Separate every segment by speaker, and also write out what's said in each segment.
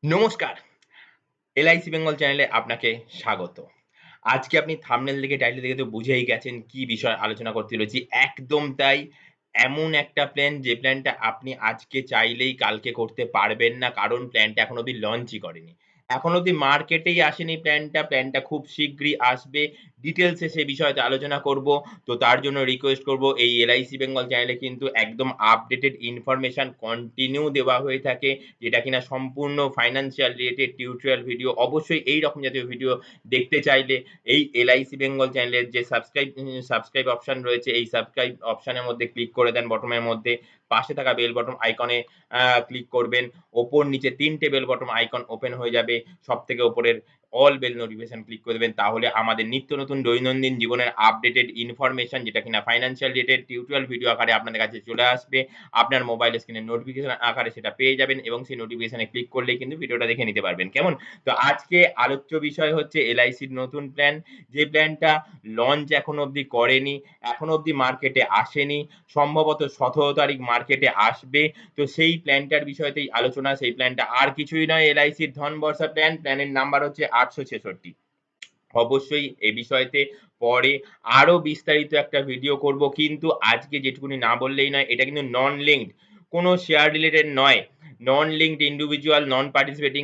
Speaker 1: নমস্কার, এলআইসি বেঙ্গল চ্যানেলে আপনাকে স্বাগত। আজকে আপনি থাম্বনেল দেখে টাইটেল দেখে তো বুঝেই গেছেন কি বিষয় আলোচনা করতে চলেছি। একদম তাই। এমন একটা প্ল্যান যে প্ল্যানটা আপনি আজকে চাইলেই কালকে করতে পারবেন না। কারণ প্ল্যানটা এখনো অব্দি লঞ্চই করেনি। এখনো অব্দি মার্কেটেই আসেনি প্ল্যানটা। প্ল্যানটা খুব শিগগিরই আসবে। ডিটেইলস এ সে বিষয়তে আলোচনা করব। তো তার জন্য রিকোয়েস্ট করব এই এলআইসি বেঙ্গল চ্যানেলে কিন্তু একদম আপডেটেড ইনফরমেশন কন্টিনিউ দেওয়া হয়ে থাকে। যেটা কিনা সম্পূর্ণ ফাইন্যান্সিয়াল রিলেটেড টিউটোরিয়াল ভিডিও। অবশ্যই এইরকম জাতীয় ভিডিও দেখতে চাইলে এই এলআইসি বেঙ্গল চ্যানেলের যে সাবস্ক্রাইব অপশন রয়েছে, এই সাবস্ক্রাইব অপশনের মধ্যে ক্লিক করে দেন বটমের মধ্যে। পাশে থাকা বেল বটম আইকনে ক্লিক করবেন। ওপর নিচে ৩ টে বেল বটম আইকন ওপেন হয়ে যাবে। সবথেকে উপরের অল বেল নোটিফিকেশন ক্লিক করে দেবেন। তাহলে আমাদের নিত্য নতুন দৈনন্দিন জীবনের আপডেটেড ইনফরমেশন যেটা কিনা ফাইন্যান্সিয়াল রিলেটেড টিউটোরিয়াল ভিডিও আকারে আপনাদের কাছে চলে আসবে। আপনার মোবাইল স্ক্রিনে নোটিফিকেশন আকারে সেটা পেয়ে যাবেন এবং সেই নোটিফিকেশনে ক্লিক করলেই কিন্তু ভিডিওটা দেখে নিতে পারবেন। কেমন? তো আজকে আলোচ্য বিষয় হচ্ছে এলআইসির নতুন প্ল্যান। যে প্ল্যানটা লঞ্চ এখনো অব্দি করেনি, এখনো অব্দি মার্কেটে আসেনি। সম্ভবত ১৭ তারিখ মার্কেটে আসবে। তো সেই প্ল্যানটার বিষয়তেই আলোচনা। সেই প্ল্যানটা আর কিছুই নয় এলআইসির ধন বর্ষা প্ল্যান। প্ল্যানের নাম্বার হচ্ছে ৮৬৬। অবশ্যই এ বিষয়তে পরে আরো বিস্তারিত একটা ভিডিও করব। কিন্তু আজকে যেটুকুনি না বললেই নয়, এটা কিন্তু নন লিঙ্কড। কোন শেয়ার রিলেটেড নয়। Non linked individual non participating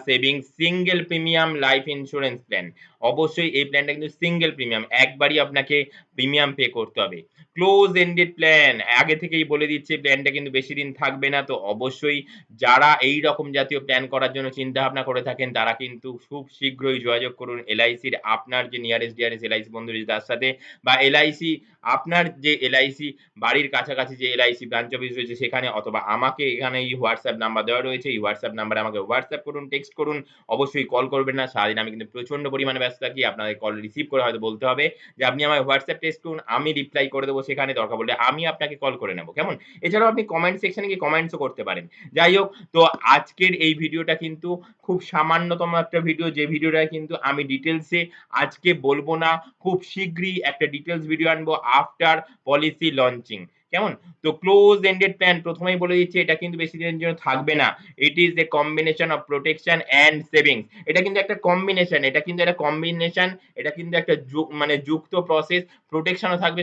Speaker 1: savings single premium life insurance plan. অবশ্যই এই প্ল্যানটা কিন্তু সিঙ্গেল প্রিমিয়াম। একবারই আপনাকে প্রিমিয়াম পে করতে হবে। Close ended plan. আগে থেকেই বলে দিচ্ছি প্ল্যানটা কিন্তু বেশিদিন থাকবে না। তো অবশ্যই যারা এইরকম জাতীয় প্ল্যান করার জন্য চিন্তাভাবনা করে থাকেন তারা কিন্তু খুব শীঘ্রই যোগাযোগ করুন এলআইসির আপনার যে নিয়ারেস্ট ডিয়ারেস্ট এলআইসি বন্ধু রয়েছে তার সাথে, বা এলআইসি আপনার যে এলআইসি বাড়ির কাছাকাছি যে এলআইসি ব্রাঞ্চ অফিস রয়েছে সেখানে, অথবা আমাকে এখানে এই WhatsApp নাম্বার দেওয়া রয়েছে। এই WhatsApp নাম্বারে আমাকে WhatsApp করুন, টেক্সট করুন। অবশ্যই কল করবেন না। সারাদিন আমি কিন্তু প্রচন্ড পরিমাণে ব্যস্ত থাকি। আপনাদের কল রিসিভ করে হয়তো বলতে হবে যে আপনি আমায় WhatsApp টেক্সট করুন। আমি রিপ্লাই করে দেব সেখানে। দরকার পড়লে আমি আপনাকে কল করে নেব। কেমন? এছাড়াও আপনি কমেন্ট সেকশনে গিয়ে কমেন্টসও করতে পারেন। যাই হোক, তো আজকের এই ভিডিওটা কিন্তু খুব সামান্যতম একটা ভিডিও, যে ভিডিওটা কিন্তু আমি ডিটেইলসে আজকে বলব না। খুব শীঘ্রই একটা ডিটেইলস ভিডিও আনবো আফটার পলিসি লঞ্চিং। কেমন? তো ক্লোজ এন্ডেড প্ল্যান প্রথমেই বলে দিচ্ছি এটা কিন্তু বেশি দিনের জন্য থাকবে না। It is a combination of protection and savings. এটা কিন্তু একটা কম্বিনেশন, এটা কিন্তু একটা মানে যুক্ত প্রসেস। প্রোটেকশন ও থাকবে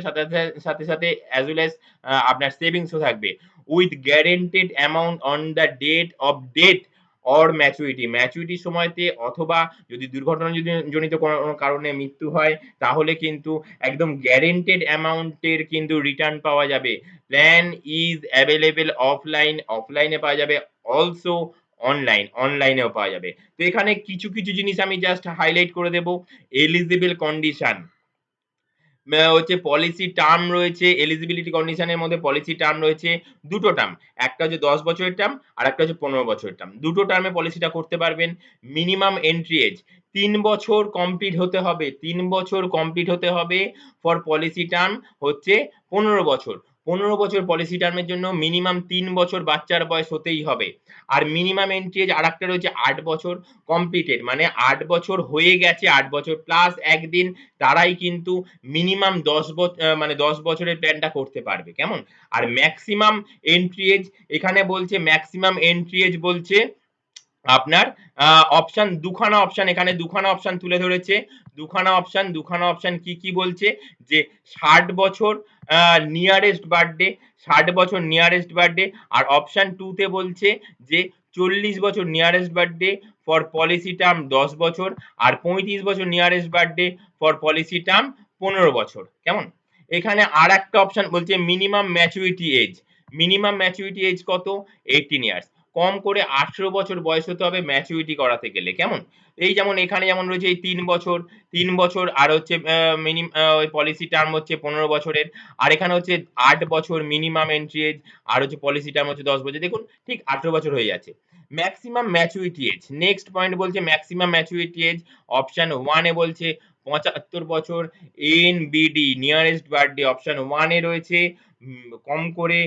Speaker 1: সাথে অ্যাজ ওয়েল অ্যাজ আপনার সেভিংস ও থাকবে। With guaranteed amount on the date of death or maturity. ম্যাচুরিটির সময়তে অথবা যদি দুর্ঘটনা জনিত কোনো কারণে মৃত্যু হয় তাহলে কিন্তু একদম গ্যারান্টেড অ্যামাউন্ট এর কিন্তু রিটার্ন পাওয়া যাবে। প্ল্যান ইজ অ্যাভেইলেবল অফলাইনে পাওয়া যাবে, অলসো অনলাইনেও পাওয়া যাবে। তো এখানে কিছু জিনিস আমি জাস্ট হাইলাইট করে দেব। এলিজিবল কন্ডিশন হচ্ছে পলিসি টার্ম রয়েছে, এলিজিবিলিটি কন্ডিশন এর মধ্যে পলিসি টার্ম রয়েছে ২ টো টার্ম। একটা হচ্ছে ১০ বছরের টার্ম, আরেকটা হচ্ছে ১৫ বছরের টার্ম। ২ টো টার্মে পলিসিটা করতে পারবেন। মিনিমাম এন্ট্রি এজ ৩ বছর কমপ্লিট হতে হবে। ৩ বছর কমপ্লিট হতে হবে ফর পলিসি টার্ম হচ্ছে ১৫ বছর। ১৫ বছর পলিসি টার্মের জন্য মিনিমাম ৩ বছর বাচ্চার বয়স হতেই হবে। আর মিনিমাম এন্ট্রি এজ আরেকটা রয়েছে ৮ বছর কমপ্লিটেড, মানে ৮ বছর হয়ে গেছে, ৮ বছর প্লাস ১ দিন, তারাই কিন্তু মিনিমাম ১০ বছরের প্ল্যানটা করতে পারবে। কেমন? আর মেক্সিমাম এন্ট্রি এজ এখানে বলছে, মেক্সিমাম এন্ট্রি এজ বলছে আপনার অপশন, দুখানা অপশন, এখানে দুখানা অপশন তুলে ধরেছে। দুখানা অপশন কি বলছে? যে ৬০ বছর নিয়ারেস্ট বার্থডে, ৬০ বছর নিয়ারেস্ট বার্থডে। আর অপশন 2 তে বলছে যে ৪০ বছর nearest birthday for policy term ১০ বছর, আর ৩৫ বছর nearest birthday for policy term ১৫ বছর। কেমন? এখানে আরেকটা অপশন বলছে minimum maturity age. Minimum maturity age কত? 18 ইয়ার্স। কম করে ১৮ বছর বয়স হতে হবে ম্যাচুরিটি করাতে গেলে। কেমন? এই যেমন এখানে যেমন রয়েছে এই ৩ বছর আর হচ্ছে ওই পলিসি টার্ম হচ্ছে ১৫ বছরের। আর এখানে হচ্ছে ৮ বছর মিনিমাম এন্ট্রি এজ, আর হচ্ছে পলিসি টার্ম হচ্ছে ১০ বছর। দেখুন ঠিক ১৮ বছর হয়ে যাচ্ছে। Maximum maturity age, next point বলছে ম্যাক্সিমাম ম্যাচুরিটি এজ। অপশন 1 এ বলছে ৭৫ বছর। এনবিডি নিয়ারেস্ট বার্থডে অপশন 1 এ রয়েছে। কম করে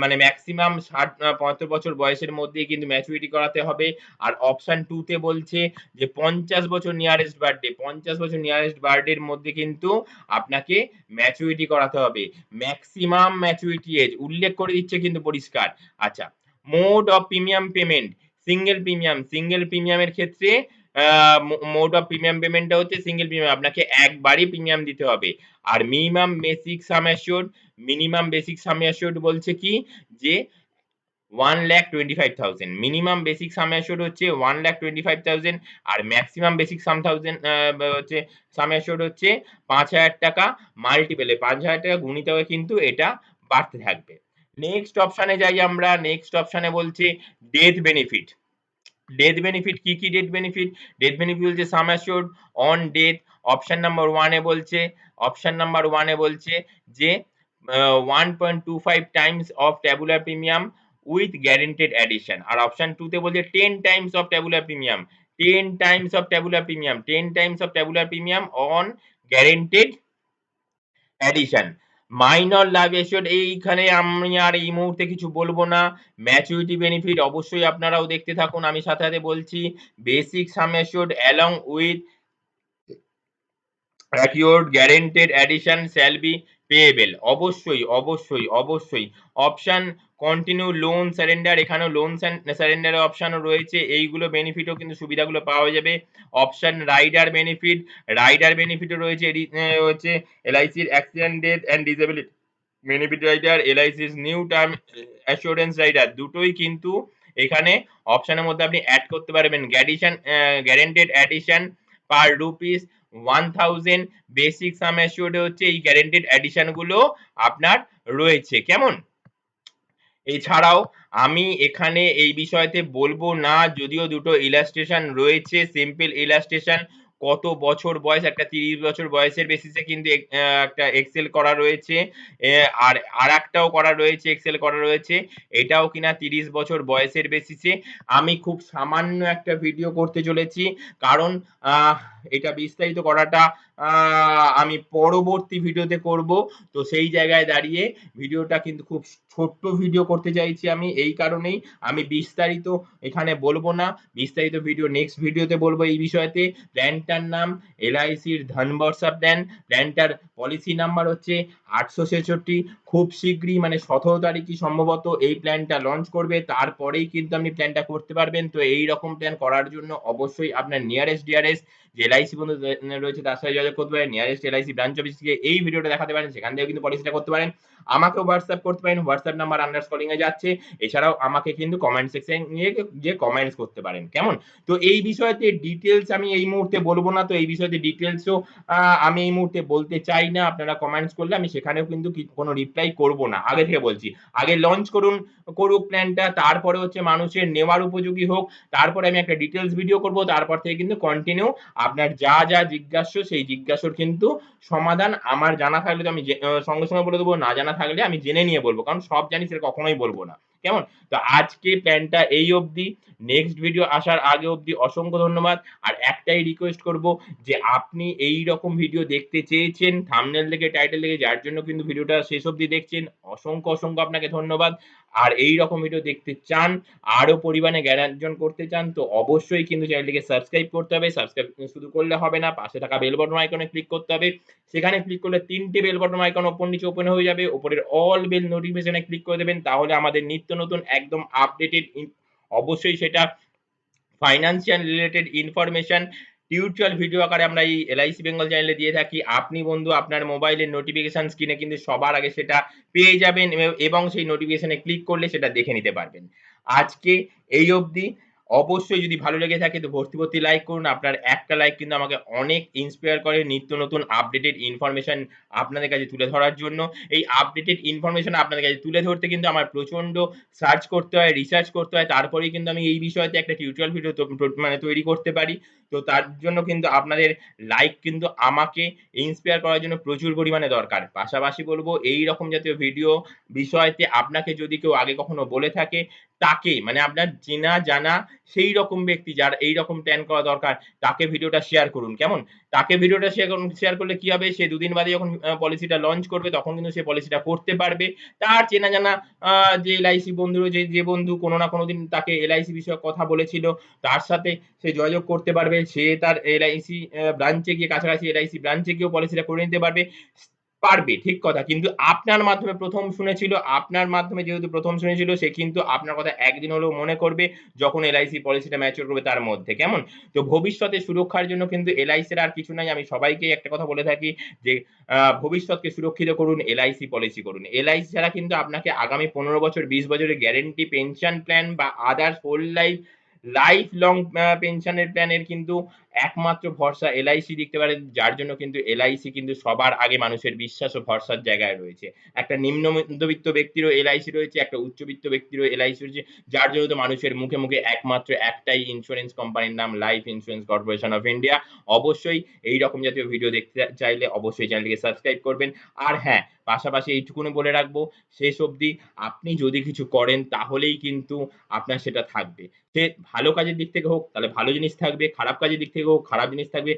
Speaker 1: মানে ম্যাক্সিমাম ৭৫ বছর বয়সের মধ্যেই কিন্তু ম্যাচুরিটি করাতে হবে। আর অপশন 2 তে বলছে যে ৫০ বছর নিয়ারেস্ট বার্থডে, ৫০ বছর নিয়ারেস্ট বার্থডের মধ্যে কিন্তু আপনাকে ম্যাচুরিটি করাতে হবে। ম্যাক্সিমাম ম্যাচুরিটি এজ উল্লেখ করে দিচ্ছে কিন্তু পরিষ্কার। আচ্ছা, mode of premium payment, single প্রিমিয়ামের ক্ষেত্রে মোড অফ প্রিমিয়াম পেমেন্টটা হচ্ছে সিঙ্গেল প্রিমিয়াম, আপনাকে একবারই প্রিমিয়াম দিতে হবে। আর মিনিমাম বেসিক সাম অ্যাসিওরড বলছে কি যে 1,25,000, মিনিমাম বেসিক সাম অ্যাসিওরড হচ্ছে 1,25,000 আর ম্যাক্সিমাম বেসিক সাম অ্যাসিওরড হচ্ছে 5,000 টাকা, মাল্টিপলে 5,000 টাকা গুণিত হয়ে কিন্তু এটা বাড়তে থাকবে। নেক্সট অপশনে যাই আমরা, নেক্সট অপশনে বলছে ডেথ বেনিফিট। ডেথ বেনিফিট কি কি ডেথ বেনিফিট? ডেথ বেনিফিট বলছে sum assured on death. Option number 1 এ বলছে যে 1.25 times of tabular premium with guaranteed addition. আর অপশন 2 তে বলছে 10 times of tabular premium, 10 times of tabular premium on guaranteed addition. Minor life assured এইখানে আমি আর এই মুহূর্তে কিছু বলবো না। ম্যাচুরিটি বেনিফিট অবশ্যই আপনারাও দেখতে থাকুন, আমি সাথে সাথে বলছি। Basic sum assured along with accrued guaranteed addition shall be payable. অবশ্যই। অপশন কন্টিনিউ লোন সারেন্ডার, এখানেও লোন সারেন্ডারের অপশনও রয়েছে, এইগুলো বেনিফিটও কিন্তু সুবিধাগুলো পাওয়া যাবে। অপশন রাইডার বেনিফিটও রয়েছে, হচ্ছে এলআইসির accident death and disability benefit rider, এলআইসির নিউ টার্ম অ্যাসুরেন্স রাইডার, দুটোই কিন্তু এখানে অপশনের মধ্যে আপনি অ্যাড করতে পারবেন। Guaranteed addition per rupees 1000 basic sum assured হচ্ছে এই গ্যারান্টেড এডিশন গুলো আপনার রয়েছে। কেমন? এছাড়াও আমি এখানে এই বিষয়তে বলবো না, যদিও দুটো ইলাস্ট্রেশন রয়েছে, সিম্পল ইলাস্ট্রেশন কত বছর বয়স, একটা 30 বছর বয়সের বেসিসে কিন্তু একটা এক্সেল করা রয়েছে, আর আরেকটাও করা রয়েছে, এক্সেল করা রয়েছে, এটাও কিনা 30 বছর বয়সের বেসিসে। আমি খুব সামান্য একটা ভিডিও করতে চলেছি, কারণ এটা বিস্তারিত করাটা আমি পরবর্তী ভিডিওতে করব। তো সেই জায়গায় দাঁড়িয়ে ভিডিওটা কিন্তু খুব ছোট্ট ভিডিও করতে চাইছি আমি, এই কারণেই আমি বিস্তারিত এখানে বলবো না। বিস্তারিত ভিডিও নেক্সট ভিডিওতে বলবো এই বিষয়তে। প্ল্যানটার নাম এলআইসির ধন বর্ষা প্ল্যান, প্ল্যানটার পলিসি নাম্বার হচ্ছে 866। খুব শীঘ্রই মানে 17 তারিখই সম্ভবত এই প্ল্যানটা লঞ্চ করবে, তারপরেই কিন্তু আপনি প্ল্যানটা করতে পারবেন। তো এই রকম প্ল্যান করার জন্য অবশ্যই আপনার ডিয়ারেস্ট যে এলআইসি বন্ধু রয়েছে তার সাথে যোগাযোগ করতে পারেন, নিয়ারেস্ট এলআইসি ব্রাঞ্চ অফিস থেকে এই ভিডিওটা দেখাতে পারেন, সেখান থেকে কিন্তু পলিসিটা করতে পারেন। আমাকেও হোয়াটসঅ্যাপ করতে পারেন, হোয়াটসঅ্যাপ নাম্বার আন্ডারস্কোরিং এ যাচ্ছে। এছাড়াও আমাকে কিন্তু কমেন্ট সেকশন নিয়ে যে কমেন্টস করতে পারেন। কেমন? তো এই বিষয়তে ডিটেইলস আমি এই মুহূর্তে বলবো না, তো এই বিষয়তে ডিটেইলসও আমি এই মুহূর্তে বলতে চাই না। আপনারা কমেন্টস করলে আমি সেখানেও কিন্তু কোনো রিপ্লাই করব না, আগে থেকে বলছি। আগে লঞ্চ করুক প্ল্যানটা, তারপরে হচ্ছে মানুষের নেওয়ার উপযোগী হোক, তারপরে আমি একটা ডিটেইলস ভিডিও করব, তারপর থেকে কিন্তু কন্টিনিউ আপনার যা জিজ্ঞাস্য সেই জিজ্ঞাসার কিন্তু সমাধান আমার জানা থাকলে তো আমি সঙ্গে সঙ্গে বলে দেবো, না জানা থাকলে আমি জেনে নিয়ে বলবো, কারণ সব জানি সেটা কখনোই বলবো না। কেমন? তো আজকে প্ল্যানটা এই অবধি, নেক্সট ভিডিও আসার আগে অবধি অসংখ্য ধন্যবাদ। আর একটাই রিকোয়েস্ট করব যে আপনি এই রকম ভিডিও দেখতে চেয়েছেন, থাম্বনেল দেখে টাইটেল দেখে, যার জন্য কিন্তু ভিডিওটা শেষ অবধি দেখছেন, অসংখ্য আপনাকে ধন্যবাদ। আর এই রকম ভিডিও দেখতে চান, আরো পরিমাণে জ্ঞান অর্জন করতে চান, তো অবশ্যই কিন্তু চ্যানেলটিকে সাবস্ক্রাইব করতে হবে। সাবস্ক্রাইব শুধু করলে হবে না, পাশে থাকা বেল বাটন আইকনে ক্লিক করতে হবে। সেখানে ক্লিক করলে 3টে বেল বাটন আইকন উপর নিচে ওপেন হয়ে যাবে, উপরের অল বেল নোটিফিকেশনে ক্লিক করে দেবেন, তাহলে আমাদের নিত্য নতুন একদম আপডেটেড, অবশ্যই সেটা financial related information tutorial video আকারে আমরা এই এলআইসি বেঙ্গল চ্যানেলে দিয়ে থাকি। আপনি বন্ধু আপনার মোবাইলের নোটিফিকেশন স্ক্রিনে কিন্তু সবার আগে সেটা পেয়ে যাবেন, এবং সেই নোটিফিকেশনে ক্লিক করলে সেটা দেখে নিতে পারবেন। আজকে এই অবধি। অবশ্যই যদি ভালো লেগে থাকে তো ভর্তি লাইক করুন। আপনার একটা লাইক কিন্তু আমাকে অনেক ইন্সপায়ার করে নিত্য নতুন আপডেটেড ইনফরমেশন আপনাদের কাছে তুলে ধরার জন্য। এই আপডেটেড ইনফরমেশন আপনাদের কাছে তুলে ধরতে কিন্তু আমার প্রচন্ড সার্চ করতে হয়, রিসার্চ করতে হয়, তারপরেই কিন্তু আমি এই বিষয়তে একটা টিউটোরিয়াল ভিডিও মানে তৈরি করতে পারি। তো তার জন্য কিন্তু আপনাদের লাইক কিন্তু আমাকে ইন্সপায়ার করার জন্য প্রচুর পরিমাণে দরকার। পাশাপাশি বলবো, এই রকম জাতীয় ভিডিও বিষয়তে আপনাকে যদি কেউ আগে কখনো বলে থাকে, তাকে মানে আপনার চেনা জানা সেই রকম ব্যক্তি যার এই রকম প্ল্যান করা দরকার, তাকে ভিডিওটা শেয়ার করুন। কেমন? তাকে ভিডিওটা শেয়ার করলে কি হবে, সে 2 দিন বাদে যখন পলিসিটা লঞ্চ করবে তখন কিন্তু সে পলিসিটা করতে পারবে। তার চেনা জানা যে এলআইসি বন্ধু রয়েছে, যে বন্ধু কোনো না কোনোদিন তাকে এলআইসি বিষয়ে কথা বলেছিল, তার সাথে সে যোগাযোগ করতে পারবে। সে তার এলআইসি ব্রাঞ্চে গিয়ে, কাছাকাছি এলআইসি ব্রাঞ্চে গিয়েও পলিসিটা করে নিতে পারবে। পারবে, ঠিক কথা। কিন্তু আপনার মাধ্যমে ১ম শুনেছিল, আপনার মাধ্যমে যেহেতু ১ম শুনেছিল সে কিন্তু আপনার কথা একদিন হলেও মনে করবে যখন এলআইসি পলিসিটা ম্যাচিউর করবে তার মধ্যে, কেমন? তো ভবিষ্যতে সুরক্ষার জন্য কিন্তু এলআইসির আর কিছু নাই। আমি সবাইকেই একটা কথা বলে থাকি যে ভবিষ্যৎকে সুরক্ষিত করুন, এলআইসি পলিসি করুন। এলআইসি ছাড়া কিন্তু আপনাকে আগামী ১৫ বছর ২০ বছরের গ্যারান্টি পেনশন প্ল্যান বা আদার্স হোল লাইফ লং পেনশনের প্ল্যানের কিন্তু একমাত্র ভরসা এলআইসি দিতে পারে, যার জন্য কিন্তু এলআইসি কিন্তু সবার আগে মানুষের বিশ্বাস ও ভরসার জায়গায় রয়েছে। একটা নিম্ন মধ্যবিত্ত ব্যক্তিরও এলআইসি রয়েছে, একটা উচ্চবিত্ত ব্যক্তিরও এলআইসি রয়েছে, যার জন্য তো মানুষের মুখে, মুখে একমাত্র একটাই ইন্সুরেন্স কোম্পানির নাম life insurance corporation of India. অবশ্যই এইরকম জাতীয় ভিডিও দেখতে চাইলে অবশ্যই চ্যানেলটিকে সাবস্ক্রাইব করবেন। আর হ্যাঁ, পাশাপাশি এইটুকুনি বলে রাখবো, শেষ অবধি আপনি যদি কিছু করেন তাহলেই কিন্তু আপনার সেটা থাকবে। সে ভালো কাজের দিক থেকে হোক তাহলে ভালো জিনিস থাকবে, খারাপ কাজের দিক থেকে হোক খারাপ জিনিস থাকবে।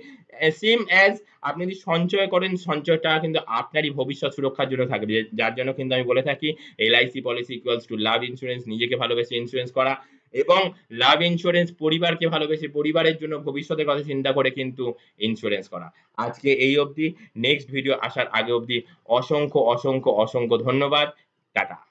Speaker 1: সেম অ্যাজ আপনি যদি সঞ্চয় করেন সঞ্চয়টা কিন্তু আপনারই ভবিষ্যৎ সুরক্ষার জন্য থাকবে। যার জন্য কিন্তু আমি বলে থাকি LIC policy equals to love insurance, নিজেকে ভালোবেসে ইন্সুরেন্স করা এবং লাভ ইন্সুরেন্স পরিবারকে ভালোবেসে পরিবারের জন্য ভবিষ্যতের কথা চিন্তা করে কিন্তু ইন্সুরেন্স করা। আজকে এই অবধি, নেক্সট ভিডিও আসার আগে অবধি অসংখ্য, অসংখ্য, অসংখ্য ধন্যবাদ। টাটা।